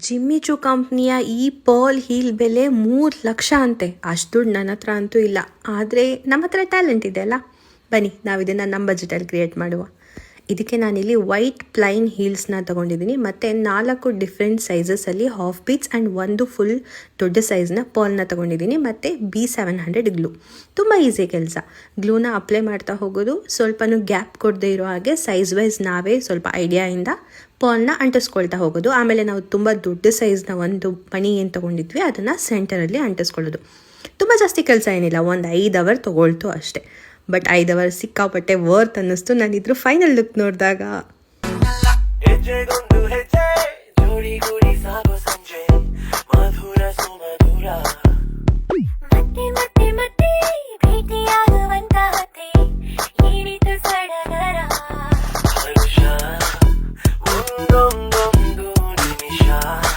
Jimmy ಚೂ ಕಂಪ್ನಿಯ ಈ pearl heal ಬೆಲೆ 3 ಲಕ್ಷ ಅಂತೆ. ಅಷ್ಟು ದುಡ್ಡು ನನ್ನ ಹತ್ರ ಅಂತೂ ಇಲ್ಲ. ಆದರೆ ನಮ್ಮ ಹತ್ರ ಟ್ಯಾಲೆಂಟ್ ಇದೆ ಅಲ್ಲ, ಬನ್ನಿ ನಾವು ಇದನ್ನು ನಮ್ಮ ಬಜೆಟಲ್ಲಿ ಕ್ರಿಯೇಟ್ ಮಾಡುವ. ಇದಕ್ಕೆ ನಾನಿಲ್ಲಿ ವೈಟ್ ಪ್ಲೈನ್ ಹೀಲ್ಸ್ನ ತೊಗೊಂಡಿದ್ದೀನಿ ಮತ್ತು 4 ಡಿಫ್ರೆಂಟ್ ಸೈಜಸಲ್ಲಿ ಹಾಫ್ ಬೀಟ್ಸ್ ಆ್ಯಂಡ್ ಒಂದು ಫುಲ್ ದೊಡ್ಡ ಸೈಜ್ನ ಪರ್ಲ್ನ ತೊಗೊಂಡಿದ್ದೀನಿ ಮತ್ತು B700 ಗ್ಲೂ. ತುಂಬ ಈಸಿ ಕೆಲಸ. ಗ್ಲೂನ ಅಪ್ಲೈ ಮಾಡ್ತಾ ಹೋಗೋದು, ಸ್ವಲ್ಪನೂ ಗ್ಯಾಪ್ ಕೊಡದೇ ಇರೋ ಹಾಗೆ ಸೈಜ್ ವೈಸ್ ನಾವೇ ಸ್ವಲ್ಪ ಐಡಿಯಾಯಿಂದ ಪರ್ಲ್ನ ಅಂಟಿಸ್ಕೊಳ್ತಾ ಹೋಗೋದು. ಆಮೇಲೆ ನಾವು ತುಂಬ ದೊಡ್ಡ ಸೈಜ್ನ ಒಂದು ಮಣಿ ಏನು ತೊಗೊಂಡಿದ್ವಿ ಅದನ್ನು ಸೆಂಟರಲ್ಲಿ ಅಂಟಿಸ್ಕೊಳ್ಳೋದು. ತುಂಬ ಜಾಸ್ತಿ ಕೆಲಸ ಏನಿಲ್ಲ, ಒಂದು 5 ಅವರ್ ತೊಗೊಳ್ತು ಅಷ್ಟೇ. ಬಟ್ 5 ಅವರ್ ಸಿಕ್ಕಾಪಟ್ಟೆ ವರ್ತ್ ಅನ್ನಿಸ್ತು ನಾನಿದ್ರ ಫೈನಲ್ ಲುಕ್ ನೋಡಿದಾಗ.